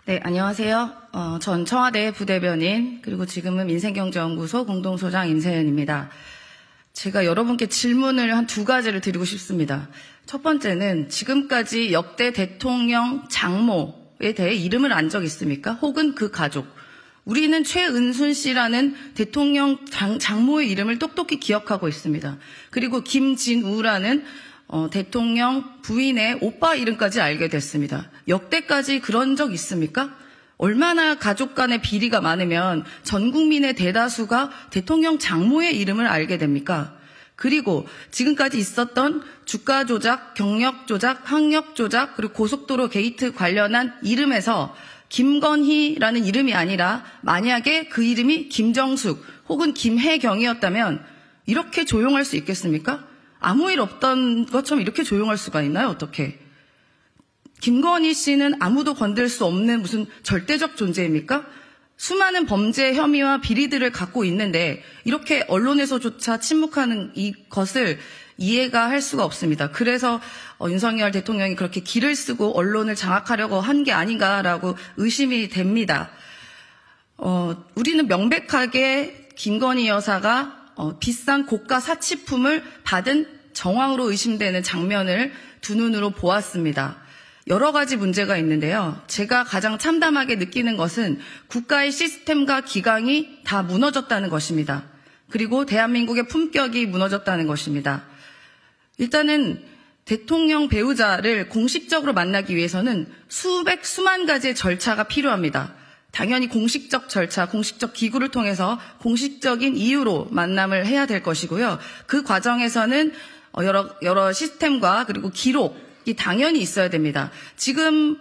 네, 안녕하세요. 전 청와대 부대변인 그리고 지금은 민생경제연구소 공동소장 임세은입니다. 제가 여러분께 질문을 한 두 가지를 드리고 싶습니다. 첫 번째는 지금까지 역대 대통령 장모에 대해 이름을 안 적 있습니까? 혹은 그 가족. 우리는 최은순 씨라는 대통령 장모의 이름을 똑똑히 기억하고 있습니다. 그리고 김진우라는 대통령 부인의 오빠 이름까지 알게 됐습니다. 역대까지 그런 적 있습니까? 얼마나 가족 간의 비리가 많으면 전 국민의 대다수가 대통령 장모의 이름을 알게 됩니까? 그리고 지금까지 있었던 주가 조작, 경력 조작, 학력 조작, 그리고 고속도로 게이트 관련한 이름에서 김건희라는 이름이 아니라 만약에 그 이름이 김정숙 혹은 김혜경이었다면 이렇게 조용할 수 있겠습니까? 아무 일 없던 것처럼 이렇게 조용할 수가 있나요? 어떻게? 김건희 씨는 아무도 건들 수 없는 무슨 절대적 존재입니까? 수많은 범죄 혐의와 비리들을 갖고 있는데 이렇게 언론에서조차 침묵하는 이것을 이해가 할 수가 없습니다. 그래서 윤석열 대통령이 그렇게 기를 쓰고 언론을 장악하려고 한 게 아닌가라고 의심이 됩니다. 우리는 명백하게 김건희 여사가 비싼 고가 사치품을 받은 정황으로 의심되는 장면을 두 눈으로 보았습니다. 여러 가지 문제가 있는데요. 제가 가장 참담하게 느끼는 것은 국가의 시스템과 기강이 다 무너졌다는 것입니다. 그리고 대한민국의 품격이 무너졌다는 것입니다. 일단은 대통령 배우자를 공식적으로 만나기 위해서는 수만 가지의 절차가 필요합니다. 당연히 공식적 절차, 공식적 기구를 통해서 공식적인 이유로 만남을 해야 될 것이고요. 그 과정에서는 여러 시스템과 그리고 기록이 당연히 있어야 됩니다. 지금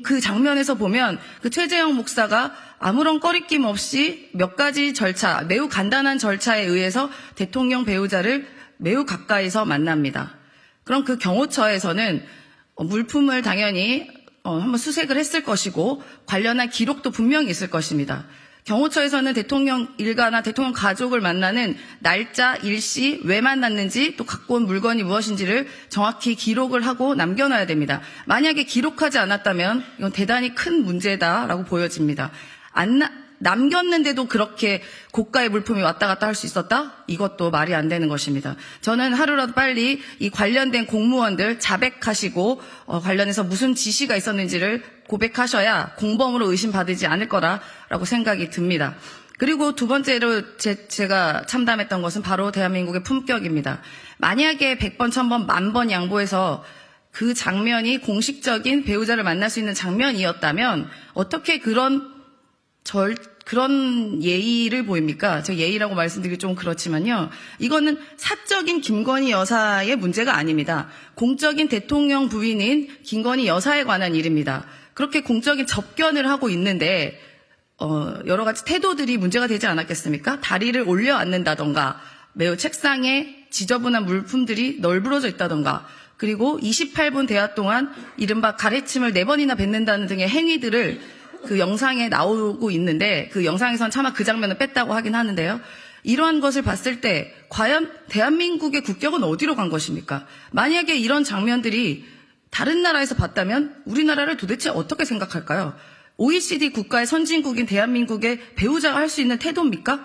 그 장면에서 보면 그 최재형 목사가 아무런 꺼리낌 없이 몇 가지 절차, 매우 간단한 절차에 의해서 대통령 배우자를 매우 가까이서 만납니다. 그럼 그 경호처에서는 물품을 당연히 한번 수색을 했을 것이고 관련한 기록도 분명히 있을 것입니다. 경호처에서는 대통령 일가나 대통령 가족을 만나는 날짜, 일시, 왜 만났는지 또 갖고 온 물건이 무엇인지를 정확히 기록을 하고 남겨놔야 됩니다. 만약에 기록하지 않았다면 이건 대단히 큰 문제다라고 보여집니다. 남겼는데도 그렇게 고가의 물품이 왔다 갔다 할 수 있었다? 이것도 말이 안 되는 것입니다. 저는 하루라도 빨리 이 관련된 공무원들 자백하시고 관련해서 무슨 지시가 있었는지를 고백하셔야 공범으로 의심받지 않을 거라고 생각이 듭니다. 그리고 두 번째로 제가 참담했던 것은 바로 대한민국의 품격입니다. 만약에 100번, 1000번, 10,000번 양보해서 그 장면이 공식적인 배우자를 만날 수 있는 장면이었다면 어떻게 그런 예의를 보입니까? 제가 예의라고 말씀드리기 좀 그렇지만요. 이거는 사적인 김건희 여사의 문제가 아닙니다. 공적인 대통령 부인인 김건희 여사에 관한 일입니다. 그렇게 공적인 접견을 하고 있는데 여러 가지 태도들이 문제가 되지 않았겠습니까? 다리를 올려 앉는다던가 매우 책상에 지저분한 물품들이 널브러져 있다던가 그리고 28분 대화 동안 이른바 가래침을 4번이나 뱉는다는 등의 행위들을 그 영상에 나오고 있는데 그 영상에선 차마 그 장면을 뺐다고 하긴 하는데요. 이러한 것을 봤을 때 과연 대한민국의 국격은 어디로 간 것입니까? 만약에 이런 장면들이 다른 나라에서 봤다면 우리나라를 도대체 어떻게 생각할까요? OECD 국가의 선진국인 대한민국의 배우자가 할 수 있는 태도입니까?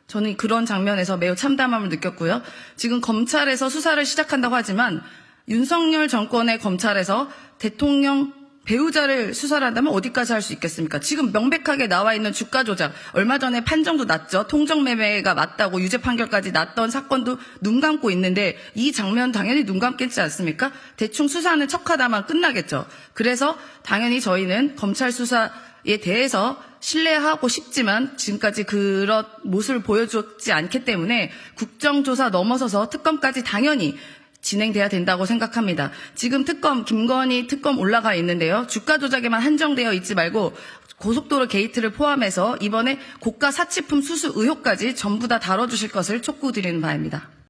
저는 그런 장면에서 매우 참담함을 느꼈고요. 지금 검찰에서 수사를 시작한다고 하지만 윤석열 정권의 검찰에서 대통령 배우자를 수사를 한다면 어디까지 할 수 있겠습니까? 지금 명백하게 나와 있는 주가 조작, 얼마 전에 판정도 났죠. 통정매매가 맞다고 유죄 판결까지 났던 사건도 눈 감고 있는데 이 장면 당연히 눈 감겠지 않습니까? 대충 수사하는 척하다만 끝나겠죠. 그래서 당연히 저희는 검찰 수사에 대해서 신뢰하고 싶지만 지금까지 그런 모습을 보여주지 않기 때문에 국정조사 넘어서서 특검까지 당연히 진행돼야 된다고 생각합니다. 지금 김건희 특검 올라가 있는데요. 주가 조작에만 한정되어 있지 말고 고속도로 게이트를 포함해서 이번에 고가 사치품 수수 의혹까지 전부 다 다뤄주실 것을 촉구드리는 바입니다.